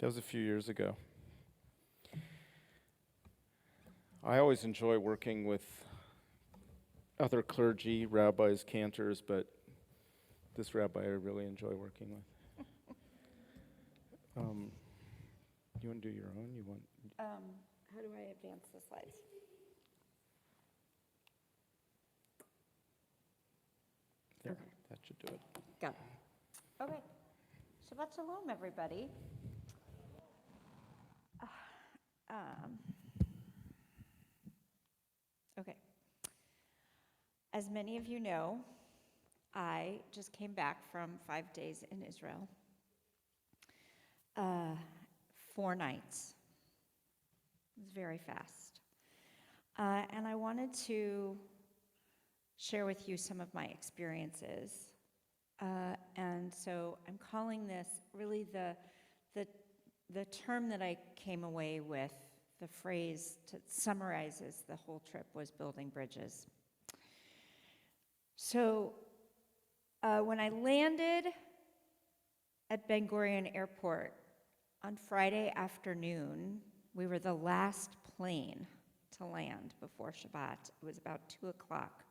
That was a few years ago. I always enjoy working with other clergy, rabbis, cantors, but this rabbi I really enjoy working with. You want to do your own? You want? How do I advance the slides? There, Okay. that should do it. Got it. Okay. Shabbat shalom, everybody. Okay. As many of you know, I just came back from 5 days in Israel. 4 nights. It was very fast. And I wanted to share with you some of my experiences. And so I'm calling this really the term that I came away with, the phrase that summarizes the whole trip, was building bridges. So when I landed at Ben Gurion Airport on Friday afternoon, we were the last plane to land before Shabbat. It was about 2 o'clock.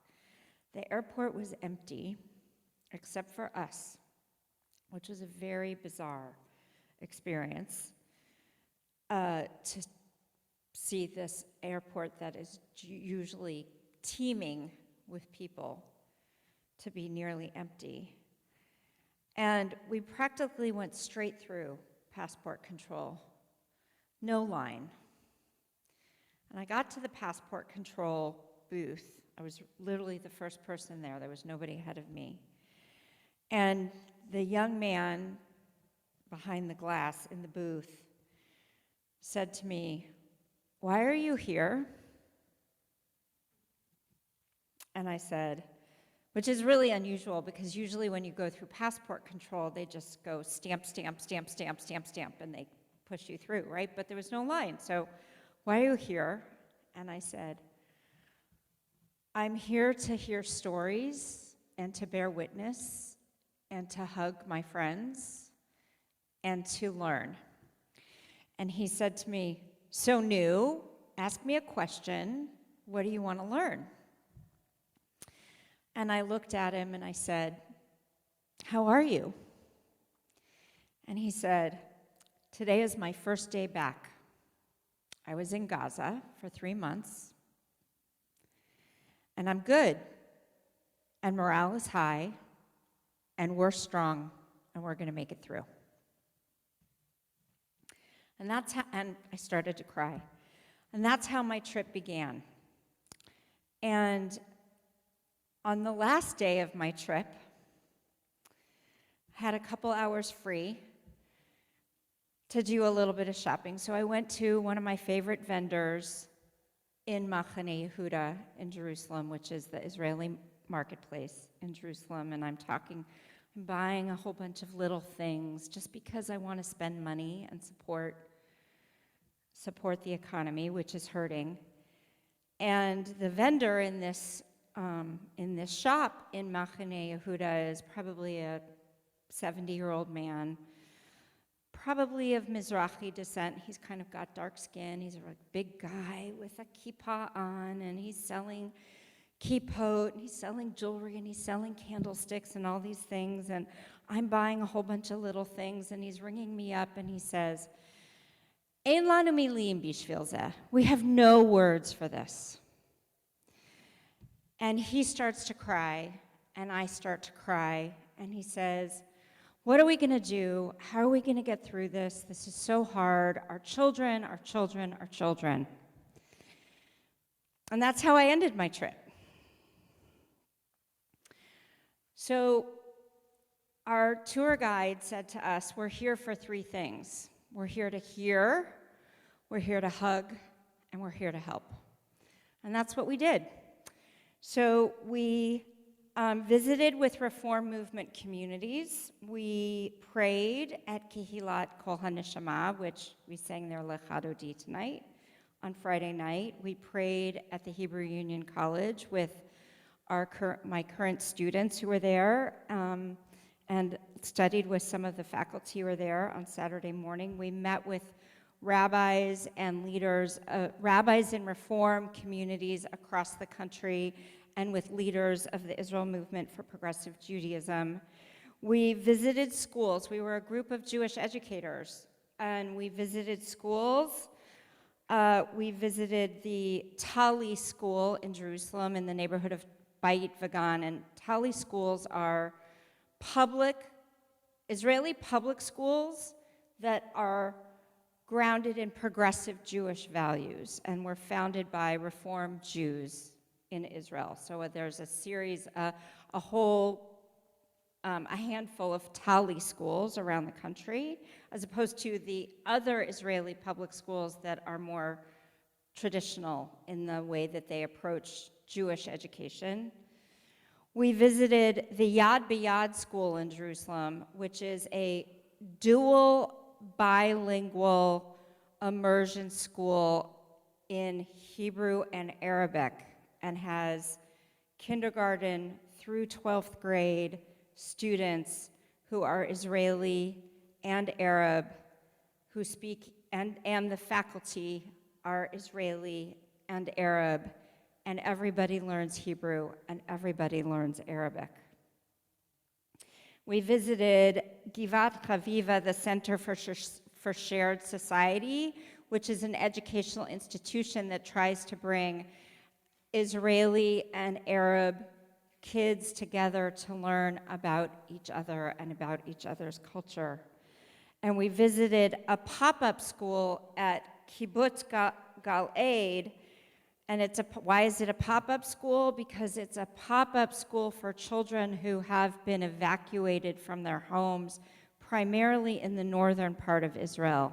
The airport was empty, except for us, which was a very bizarre experience to see this airport that is usually teeming with people to be nearly empty. And we practically went straight through passport control, no line. And I got to the passport control booth. I was literally the first person there. There was nobody ahead of me. And the young man behind the glass in the booth said to me, "Why are you here?" And I said, which is really unusual because usually when you go through passport control, they just go stamp, stamp, stamp, stamp, stamp, stamp, and they push you through, right? But there was no line. So, "Why are you here?" And I said, "I'm here to hear stories and to bear witness and to hug my friends and to learn." And he said to me, "So new, ask me a question. What do you want to learn?" And I looked at him and I said, "How are you?" And he said, "Today is my first day back. I was in Gaza for 3 months, and I'm good, and morale is high, and we're strong, and we're going to make it through." And that's how, and I started to cry. And that's how my trip began. And on the last day of my trip, I had a couple hours free to do a little bit of shopping. So I went to one of my favorite vendors in Machane Yehuda in Jerusalem, which is the Israeli marketplace in Jerusalem. And I'm buying a whole bunch of little things just because I want to spend money and support the economy, which is hurting. And the vendor in this shop in Machane Yehuda is probably a 70-year-old man, probably of Mizrahi descent. He's kind of got dark skin. He's a big guy with a kippah on, and he's selling kippot, and he's selling jewelry, and he's selling candlesticks and all these things. And I'm buying a whole bunch of little things, and he's ringing me up, and he says, "Ein lanu milim bishvil zeh." We have no words for this. And he starts to cry, and I start to cry, and he says, "What are we going to do? How are we going to get through this? This is so hard. Our children, our children, our children." And that's how I ended my trip. So our tour guide said to us, "We're here for 3 things. We're here to hear, we're here to hug, and we're here to help." And that's what we did. So we visited with Reform Movement communities. We prayed at Kehilat Kol HaNeshama, which we sang their Lecha Dodi tonight on Friday night. We prayed at the Hebrew Union College with my current students who were there, and studied with some of the faculty who were there on Saturday morning. We met with rabbis and leaders, rabbis in Reform communities across the country, and with leaders of the Israel Movement for Progressive Judaism. We visited schools. We were a group of Jewish educators, and we visited schools. We visited the Tali School in Jerusalem in the neighborhood of Beit Vagan, and Tali schools are Israeli public schools that are grounded in progressive Jewish values and were founded by Reform Jews in Israel. So there's a series, a handful of Tali schools around the country, as opposed to the other Israeli public schools that are more traditional in the way that they approach Jewish education. We visited the Yad B'Yad school in Jerusalem, which is a dual bilingual immersion school in Hebrew and Arabic, and has kindergarten through 12th grade students who are Israeli and Arab, who speak, and the faculty are Israeli and Arab, and everybody learns Hebrew and everybody learns Arabic. We visited Givat Chaviva, the Center for Shared Society, which is an educational institution that tries to bring Israeli and Arab kids together to learn about each other and about each other's culture. And we visited a pop-up school at Kibbutz Gal-Eid. And why is it a pop-up school? Because it's a pop-up school for children who have been evacuated from their homes, primarily in the northern part of Israel.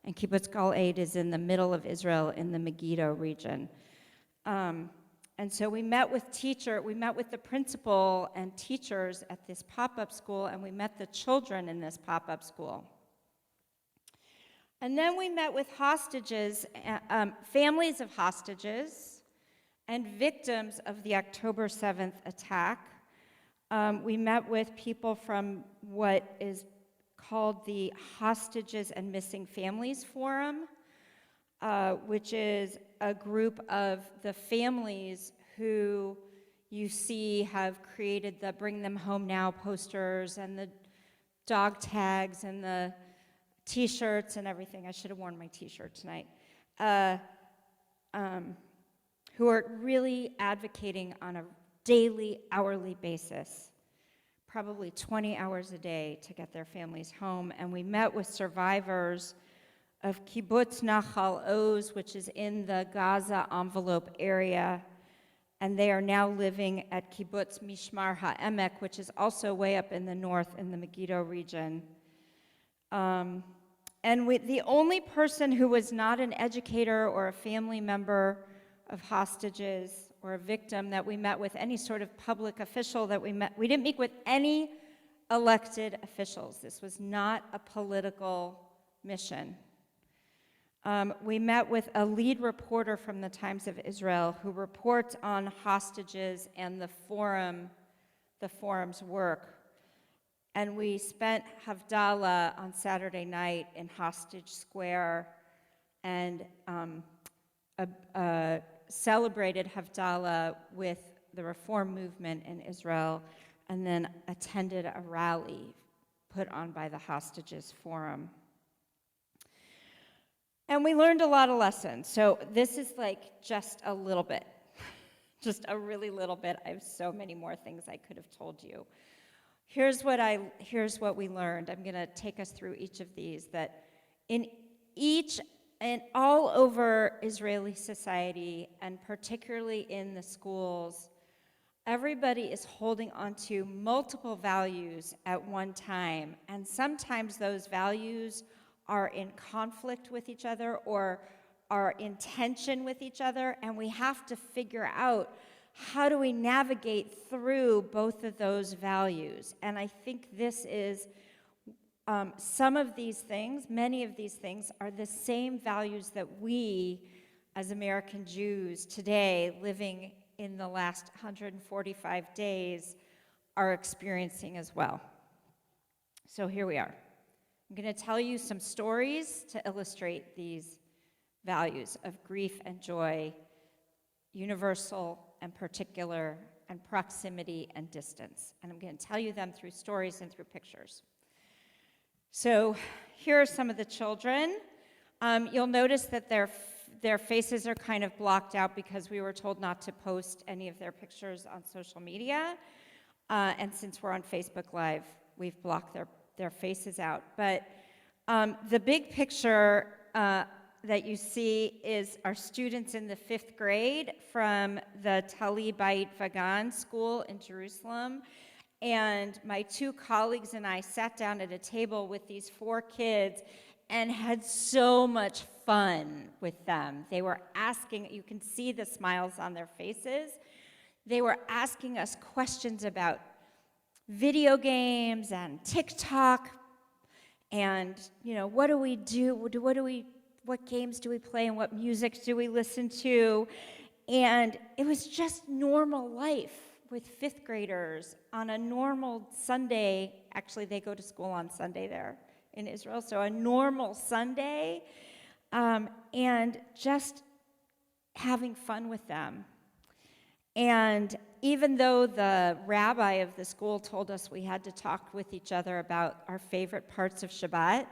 And Kibbutz Gal-Eid is in the middle of Israel in the Megiddo region. And so we met with the principal and teachers at this pop-up school, and we met the children in this pop-up school. And then we met with hostages, families of hostages, and victims of the October 7th attack. We met with people from what is called the Hostages and Missing Families Forum, which is a group of the families who you see have created the Bring Them Home Now posters and the dog tags and the T-shirts and everything. I should have worn my T-shirt tonight. Who are really advocating on a daily, hourly basis, probably 20 hours a day, to get their families home. And we met with survivors of Kibbutz Nahal Oz, which is in the Gaza envelope area, and they are now living at Kibbutz Mishmar HaEmek, which is also way up in the north in the Megiddo region. And the only person who was not an educator or a family member of hostages or a victim that we met with, any sort of public official that we didn't meet with any elected officials. This was not a political mission. We met with a lead reporter from the Times of Israel who reports on hostages and the forum's work. And we spent Havdalah on Saturday night in Hostage Square and celebrated Havdalah with the Reform movement in Israel, and then attended a rally put on by the Hostages Forum. And we learned a lot of lessons. So this is like just a little bit, just a really little bit. I have so many more things I could have told you. Here's what we learned. I'm going to take us through each of these. That in all over Israeli society, and particularly in the schools, everybody is holding onto multiple values at one time, and sometimes those values are in conflict with each other or are in tension with each other, and we have to figure out how do we navigate through both of those values. And I think this is some of these things, many of these things, are the same values that we as American Jews today, living in the last 145 days, are experiencing as well. So here we are. I'm going to tell you some stories to illustrate these values of grief and joy, universal and particular, and proximity and distance. And I'm going to tell you them through stories and through pictures. So here are some of the children. You'll notice that their faces are kind of blocked out because we were told not to post any of their pictures on social media. And since we're on Facebook Live, we've blocked their faces out. But the big picture that you see is our students in the 5th grade from the Tali Beit Vagan school in Jerusalem. And my 2 colleagues and I sat down at a table with these 4 kids and had so much fun with them. They were asking, you can see the smiles on their faces. They were asking us questions about video games and TikTok and, what do we do? What games do we play and what music do we listen to? And it was just normal life with 5th graders on a normal Sunday. Actually, they go to school on Sunday there in Israel, so a normal Sunday, and just having fun with them. And even though the rabbi of the school told us we had to talk with each other about our favorite parts of Shabbat,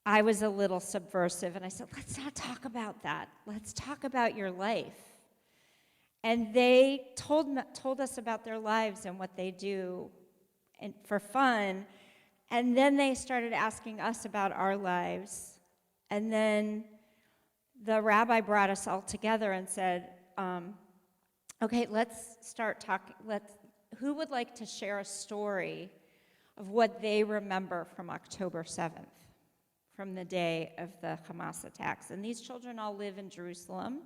I was a little subversive, and I said, let's not talk about that. Let's talk about your life. And they told us about their lives and what they do for fun, and then they started asking us about our lives. And then the rabbi brought us all together and said, okay, let's start talking. Who would like to share a story of what they remember from October 7th, from the day of the Hamas attacks? And these children all live in Jerusalem,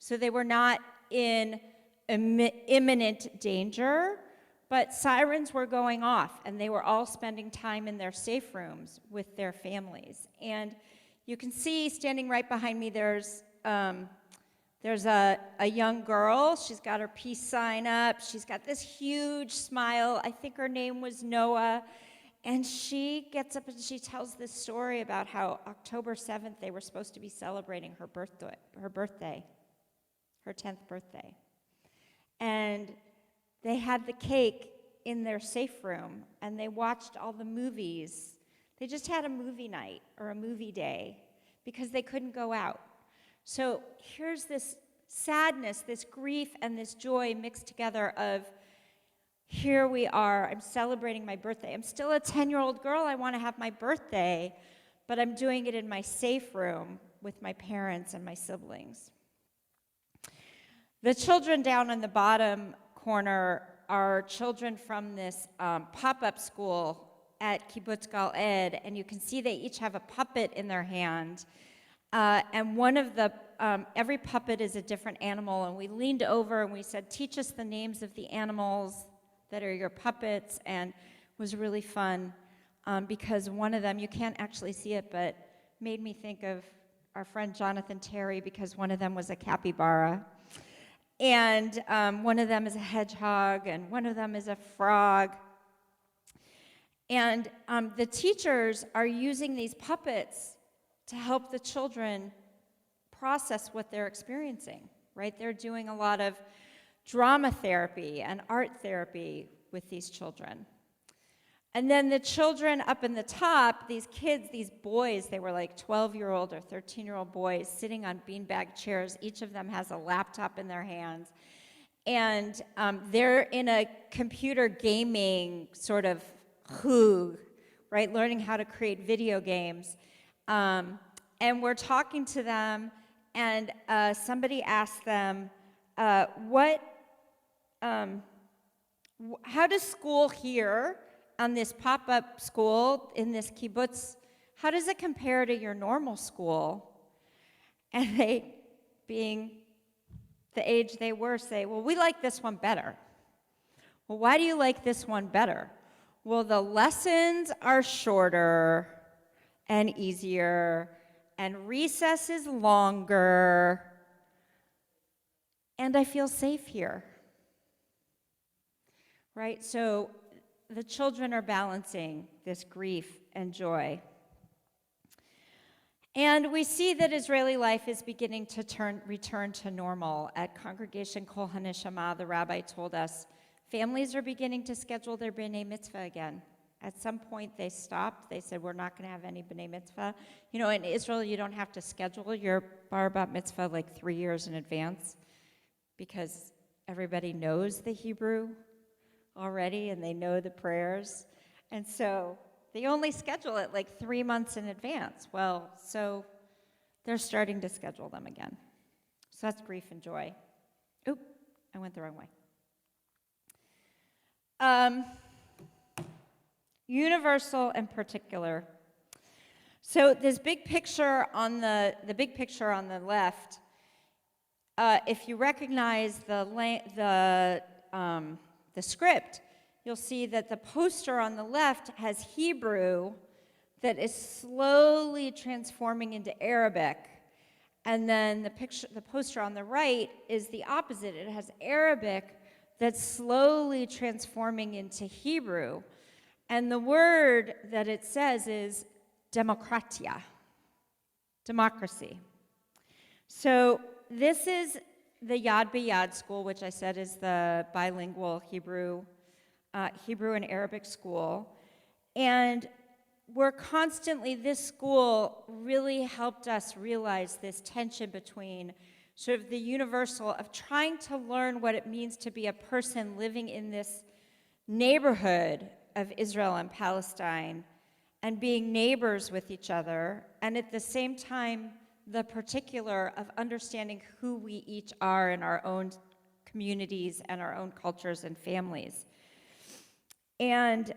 so they were not in imminent danger, but sirens were going off, and they were all spending time in their safe rooms with their families. And you can see, standing right behind me, there's a young girl. She's got her peace sign up. She's got this huge smile. I think her name was Noah. And she gets up and she tells this story about how October 7th, they were supposed to be celebrating her birthday, her 10th birthday. And they had the cake in their safe room, and they watched all the movies. They just had a movie night or a movie day because they couldn't go out. So here's this sadness, this grief, and this joy mixed together of, here we are, I'm celebrating my birthday. I'm still a 10-year-old girl, I want to have my birthday, but I'm doing it in my safe room with my parents and my siblings. The children down in the bottom corner are children from this pop-up school at Kibbutz Gal Ed, and you can see they each have a puppet in their hand. And one of the, every puppet is a different animal, and we leaned over and we said, teach us the names of the animals that are your puppets, and it was really fun because one of them, you can't actually see it, but made me think of our friend Jonathan Terry because one of them was a capybara. And one of them is a hedgehog, and one of them is a frog. And the teachers are using these puppets to help the children process what they're experiencing, right? They're doing a lot of drama therapy and art therapy with these children. And then the children up in the top, these kids, these boys, they were like 12-year-old or 13-year-old boys sitting on beanbag chairs. Each of them has a laptop in their hands. And they're in a computer gaming sort of hug, right? Learning how to create video games. And we're talking to them, and somebody asked them, how does school here on this pop-up school in this kibbutz, how does it compare to your normal school? And they, being the age they were, say, well, we like this one better. Well, why do you like this one better? Well, the lessons are shorter and easier, and recess is longer, and I feel safe here. Right? So the children are balancing this grief and joy. And we see that Israeli life is beginning to return to normal. At Congregation Kol HaNeshama, the rabbi told us, families are beginning to schedule their B'nai Mitzvah again. At some point, they stopped. They said, we're not going to have any B'nai Mitzvah. You know, in Israel, you don't have to schedule your Bar Bat Mitzvah like 3 years in advance because everybody knows the Hebrew already and they know the prayers. And so they only schedule it like 3 months in advance. Well, so they're starting to schedule them again. So that's grief and joy. Oop, I went the wrong way. Universal and particular. So this big picture on the big picture on the left, if you recognize the script, you'll see that the poster on the left has Hebrew that is slowly transforming into Arabic. And then the poster on the right is the opposite. It has Arabic that's slowly transforming into Hebrew. And the word that it says is demokratia, democracy. So this is the Yad B'Yad school, which I said is the bilingual Hebrew and Arabic school. And this school really helped us realize this tension between sort of the universal of trying to learn what it means to be a person living in this neighborhood of Israel and Palestine and being neighbors with each other, and at the same time, the particular of understanding who we each are in our own communities and our own cultures and families. And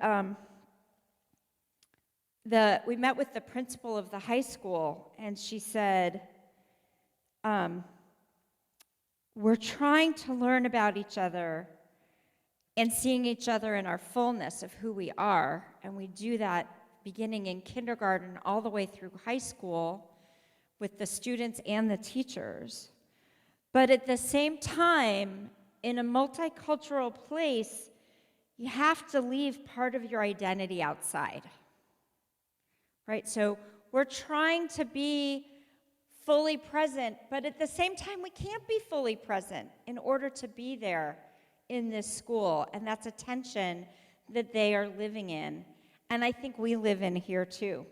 we met with the principal of the high school, and she said, we're trying to learn about each other and seeing each other in our fullness of who we are, and we do that beginning in kindergarten all the way through high school with the students and the teachers. But at the same time, in a multicultural place, you have to leave part of your identity outside, right? So we're trying to be fully present, but at the same time, we can't be fully present in order to be there in this school, and that's a tension that they are living in, and I think we live in here too.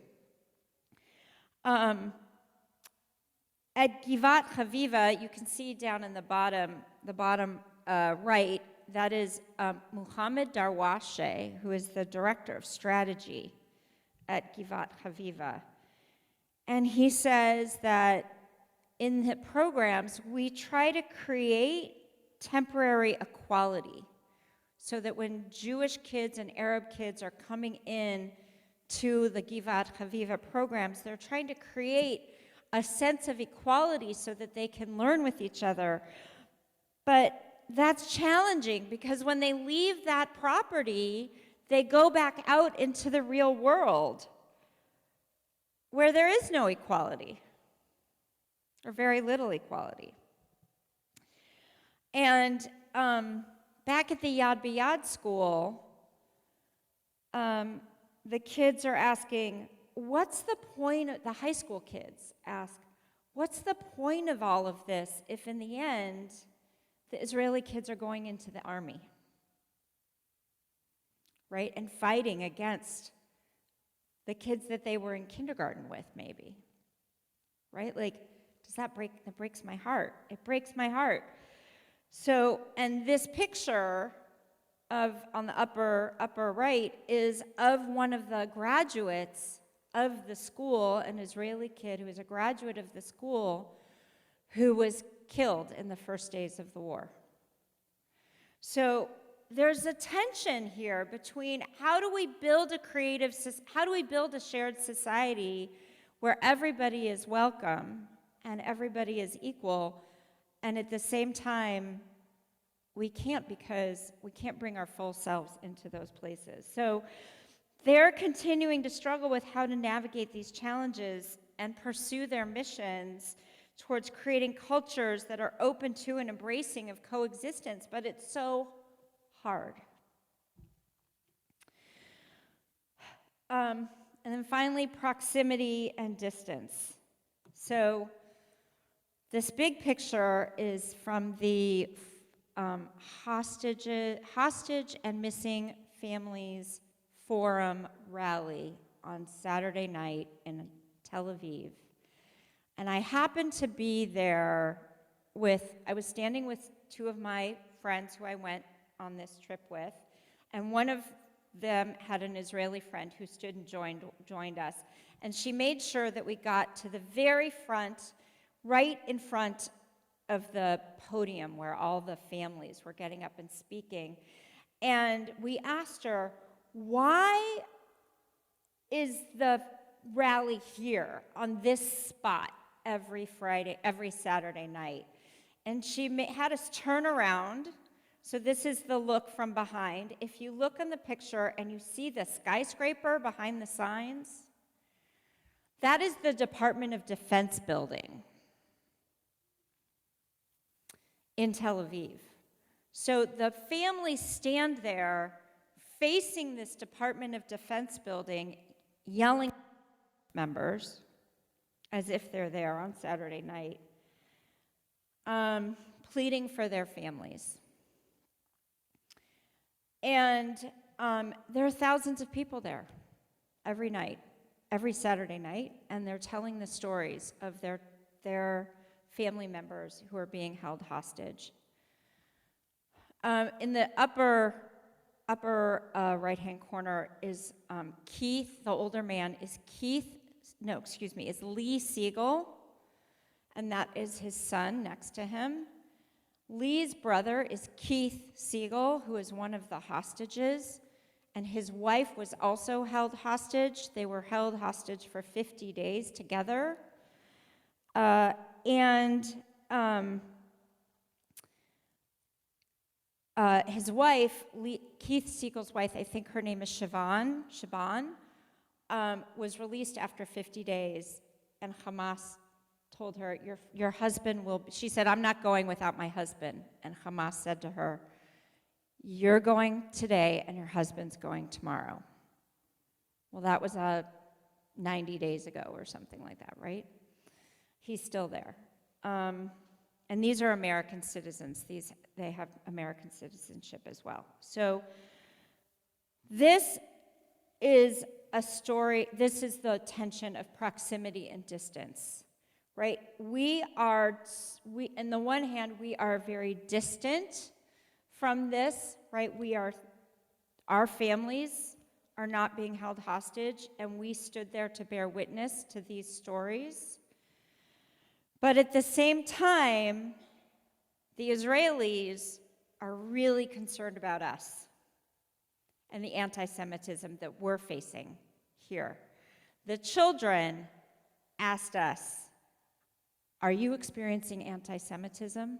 At Givat Chaviva, you can see down in the bottom right, that is Muhammad Darwashe, who is the director of strategy at Givat Chaviva. And he says that in the programs, we try to create temporary equality so that when Jewish kids and Arab kids are coming in to the Givat Chaviva programs, they're trying to create a sense of equality so that they can learn with each other. But that's challenging because when they leave that property, they go back out into the real world where there is no equality or very little equality. And back at the Yad B'Yad school, the kids are asking, what's the point of, the high school kids ask, what's the point of all of this if in the end the Israeli kids are going into the army, right? And fighting against the kids that they were in kindergarten with, maybe, right? Like, that breaks my heart. It breaks my heart. So, and this picture on the upper right is of one of the graduates of the school, an Israeli kid who is a graduate of the school who was killed in the first days of the war. So there's a tension here between how do we build a shared society where everybody is welcome and everybody is equal, and at the same time, we can't because we can't bring our full selves into those places. So they're continuing to struggle with how to navigate these challenges and pursue their missions towards creating cultures that are open to and embracing of coexistence, but it's so hard. And then finally, proximity and distance. So this big picture is from the Hostage and Missing Families Forum rally on Saturday night in Tel Aviv. And I happened to be there I was standing with two of my friends who I went on this trip with, and one of them had an Israeli friend who stood and joined us. And she made sure that we got to the very front, right in front of the podium where all the families were getting up and speaking. And we asked her, why is the rally here on this spot every Saturday night? And she had us turn around. So this is the look from behind. If you look on the picture and you see the skyscraper behind the signs, that is the Department of Defense building in Tel Aviv. So the families stand there facing this Department of Defense building, yelling at members as if they're there on Saturday night, pleading for their families. And there are thousands of people there every night, every Saturday night, and they're telling the stories of their family members who are being held hostage. In the upper right-hand corner is Keith, the older man, is Lee Siegel, and that is his son next to him. Lee's brother is Keith Siegel, who is one of the hostages, and his wife was also held hostage. They were held hostage for 50 days together. His wife, Keith Siegel's wife, I think her name is Shaban, was released after 50 days, and Hamas told her, your husband will, she said, I'm not going without my husband. And Hamas said to her, you're going today and your husband's going tomorrow. Well, that was 90 days ago or something like that, right? He's still there. And these are American citizens. They have American citizenship as well. So this is a story, this is the tension of proximity and distance. Right? On the one hand, we are very distant from this, right? Our families are not being held hostage, and we stood there to bear witness to these stories. But at the same time, the Israelis are really concerned about us and the anti-Semitism that we're facing here. The children asked us, are you experiencing anti-Semitism?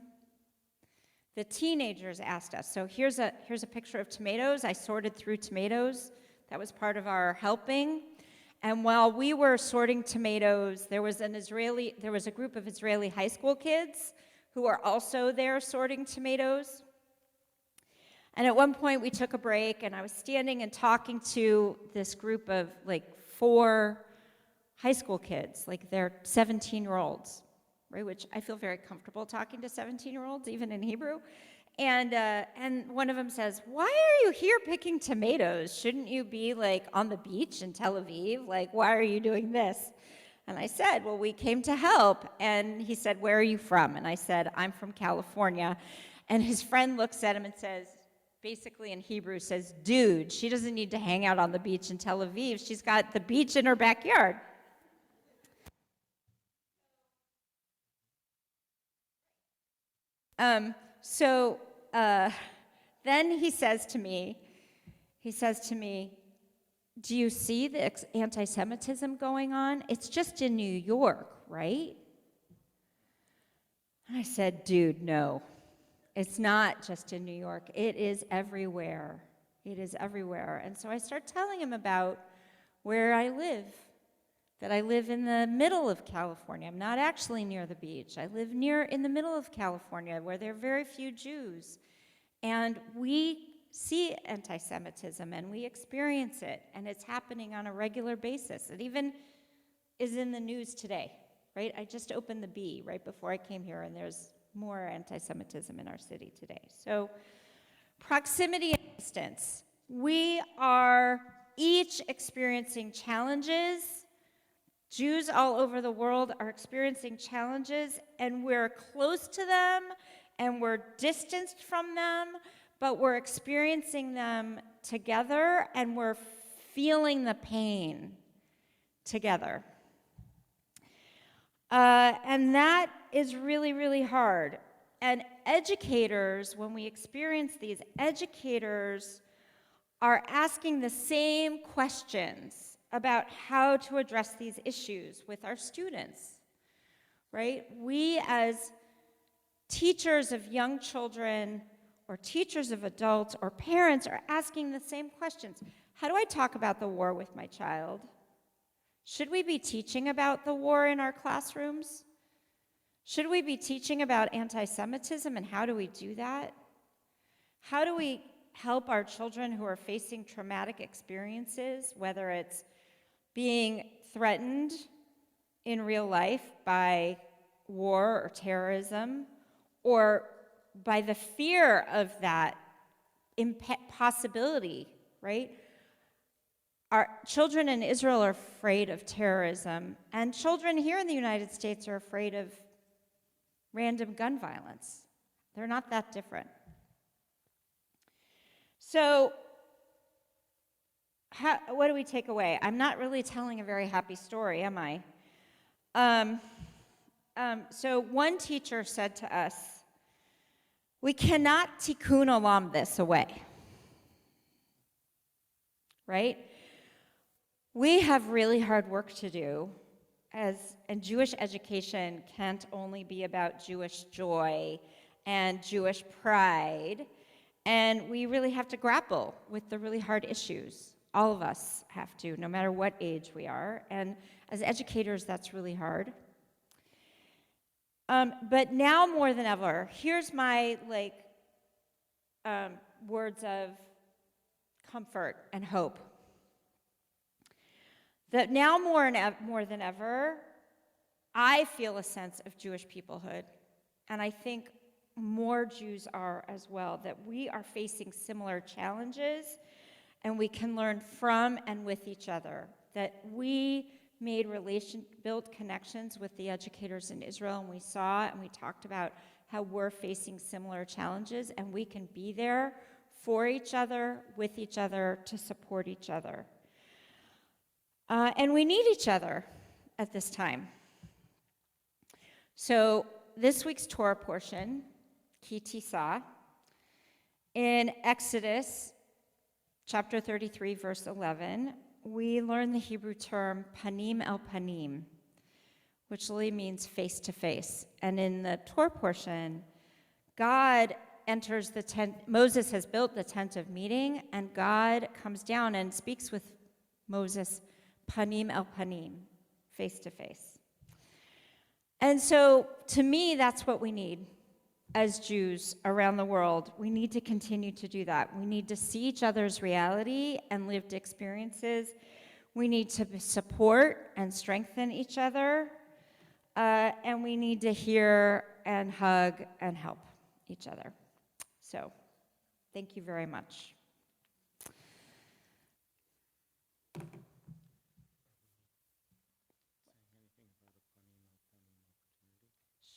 The teenagers asked us. So here's a picture of tomatoes. I sorted through tomatoes. That was part of our helping. And while we were sorting tomatoes, there was a group of Israeli high school kids who were also there sorting tomatoes. And at one point we took a break, and I was standing and talking to this group of 4 high school kids, they're 17-year-olds. Right, which I feel very comfortable talking to 17-year-olds, even in Hebrew. And one of them says, why are you here picking tomatoes? Shouldn't you be on the beach in Tel Aviv? Why are you doing this? And I said, well, we came to help. And he said, where are you from? And I said, I'm from California. And his friend looks at him and says, basically in Hebrew, says, dude, she doesn't need to hang out on the beach in Tel Aviv. She's got the beach in her backyard. Then he says to me, do you see the anti-Semitism going on? It's just in New York, right? And I said, dude, no. It's not just in New York. It is everywhere. It is everywhere. And so I start telling him about where I live, that I live in the middle of California. I'm not actually near the beach. I live in the middle of California, where there are very few Jews. And we see anti-Semitism and we experience it, and it's happening on a regular basis. It even is in the news today, right? I just opened the Bee right before I came here, and there's more anti-Semitism in our city today. So proximity and distance. We are each experiencing challenges. Jews all over the world are experiencing challenges, and we're close to them, and we're distanced from them, but we're experiencing them together, and we're feeling the pain together. And that is really, really hard. And educators, when we experience these, educators are asking the same questions about how to address these issues with our students, right? We as teachers of young children or teachers of adults or parents are asking the same questions. How do I talk about the war with my child? Should we be teaching about the war in our classrooms? Should we be teaching about anti-Semitism, and how do we do that? How do we help our children who are facing traumatic experiences, whether it's being threatened in real life by war or terrorism, or by the fear of that possibility, right? Our children in Israel are afraid of terrorism, and children here in the United States are afraid of random gun violence. They're not that different. So, what do we take away? I'm not really telling a very happy story, am I? So one teacher said to us, we cannot tikkun olam this away, right? We have really hard work to do, and Jewish education can't only be about Jewish joy and Jewish pride, and we really have to grapple with the really hard issues. All of us have to, no matter what age we are, and as educators, that's really hard. But now more than ever, here's my words of comfort and hope. That now more than ever, I feel a sense of Jewish peoplehood, and I think more Jews are as well, that we are facing similar challenges, and we can learn from and with each other, that we built connections with the educators in Israel, and we saw and we talked about how we're facing similar challenges, and we can be there for each other, with each other, to support each other. And we need each other at this time. So this week's Torah portion, Ki Tisa, in Exodus chapter 33, verse 11, we learn the Hebrew term panim el panim, which literally means face to face. And in the Torah portion, God enters the tent. Moses has built the tent of meeting, and God comes down and speaks with Moses panim el panim, face to face. And so, to me, that's what we need as Jews around the world. We need to continue to do that. We need to see each other's reality and lived experiences. We need to support and strengthen each other. And we need to hear and hug and help each other. So, thank you very much.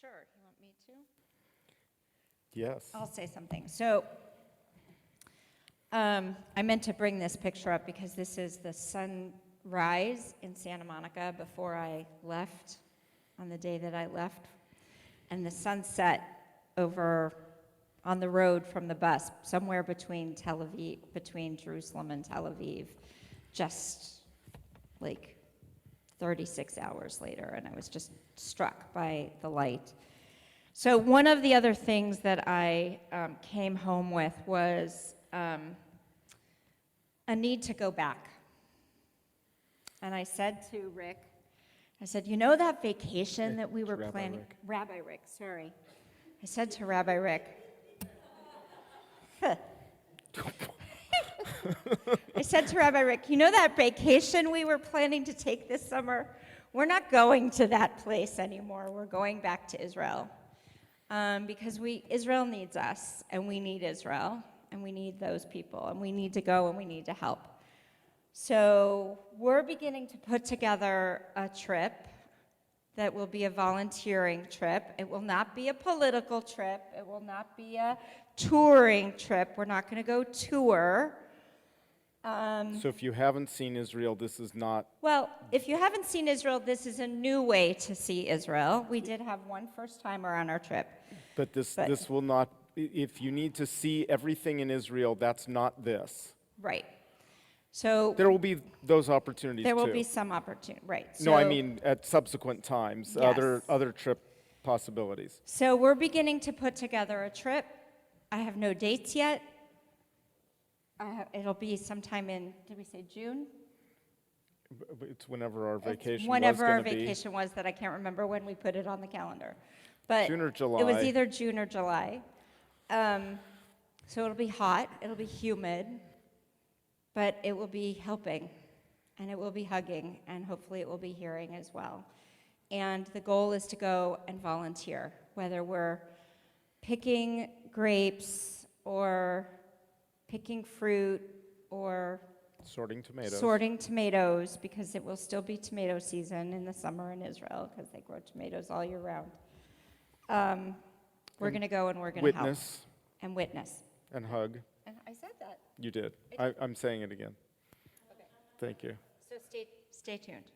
Sure, you want me to? Yes. I'll say something. So, I meant to bring this picture up because this is the sunrise in Santa Monica before I left, on the day that I left, and the sunset over on the road from the bus, somewhere between Jerusalem and Tel Aviv, just like 36 hours later, and I was just struck by the light. So one of the other things that I came home with was a need to go back. And I said to Rick, you know that vacation that we were planning? Rabbi Rick, sorry. I said to Rabbi Rick, I said to Rabbi Rick, you know that vacation we were planning to take this summer? We're not going to that place anymore. We're going back to Israel. Because Israel needs us, and we need Israel, and we need those people, and we need to go, and we need to help. So we're beginning to put together a trip that will be a volunteering trip. It will not be a political trip. It will not be a touring trip. We're not going to go tour. So if you haven't seen Israel, this is not... Well, if you haven't seen Israel, this is a new way to see Israel. We did have one first-timer on our trip. But this will not... If you need to see everything in Israel, that's not this. Right. So there will be those opportunities there will too. be some opportunity, right. No, I mean at subsequent times, Yes. other trip possibilities. So we're beginning to put together a trip. I have no dates yet. It'll be sometime in, did we say June? It's whenever our vacation It's whenever our was going to be. vacation was that I can't remember when we put it on the calendar. But June or July. it was either June or July. So it'll be hot, it'll be humid, but it will be helping, and it will be hugging, and hopefully it will be hearing as well. And the goal is to go and volunteer, whether we're picking grapes or picking fruit or Sorting tomatoes, because it will still be tomato season in the summer in Israel, because they grow tomatoes all year round. We're going to go and we're going to help. Witness. And witness. And hug. And I said that. You did. I'm saying it again. Okay. Thank you. So stay tuned.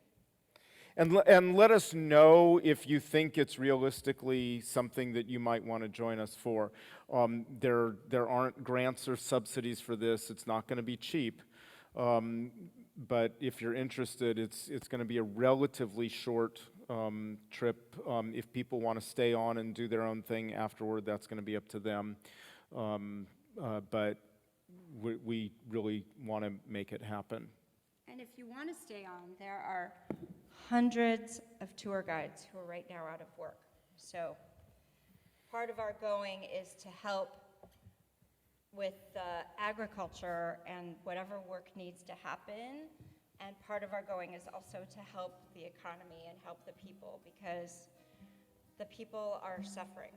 And let us know if you think it's realistically something that you might want to join us for. There aren't grants or subsidies for this. It's not going to be cheap. But if you're interested, it's going to be a relatively short trip. If people want to stay on and do their own thing afterward, that's going to be up to them. But we really want to make it happen. And if you want to stay on, there are hundreds of tour guides who are right now out of work. So part of our going is to help with agriculture and whatever work needs to happen. And part of our going is also to help the economy and help the people, because the people are suffering.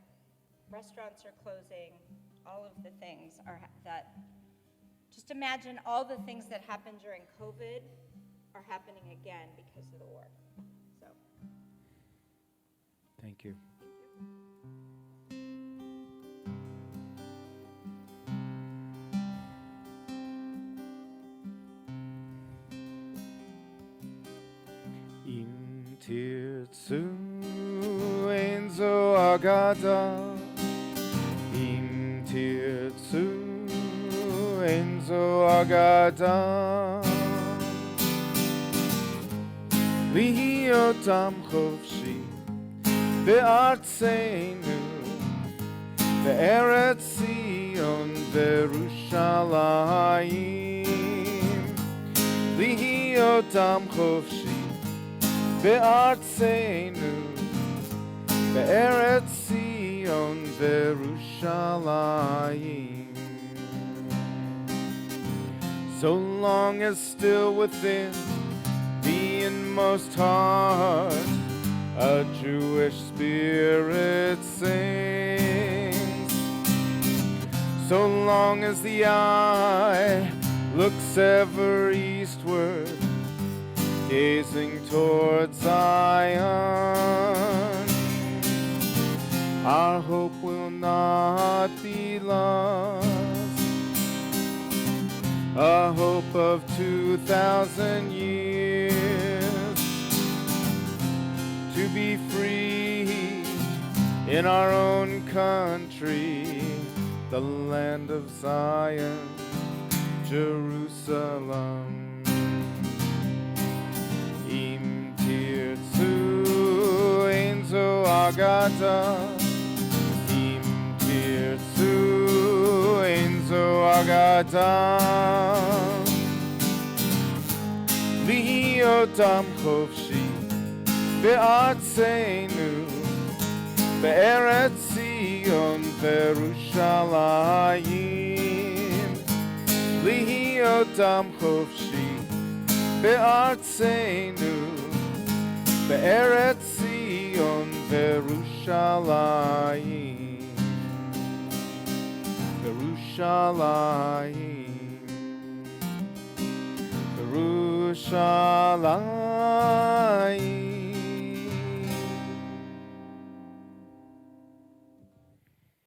Restaurants are closing. All of the things are that. Just imagine all the things that happened during COVID are happening again because of the war. So. Thank you. Im tirtzu ein zo agada, im tirtzu ein zo agada, להיות עם חופשי בארצנו, בארץ ציון וירושלים, להיות עם חופשי בארצנו, בארץ ציון וירושלים. So long as still within the inmost heart a Jewish spirit sings, so long as the eye looks ever eastward, gazing towards Zion, our hope will not be lost. A hope of 2,000 years to be free in our own country, the land of Zion, Jerusalem. Im tirtzu ein zo agada, im tirtzu ein zo agada, להיות עם חופשי בארצנו, בארץ ציון וירושלים, להיות עם חופשי בארצנו, בארץ ציון וירושלים, ירושלים, ירושלים.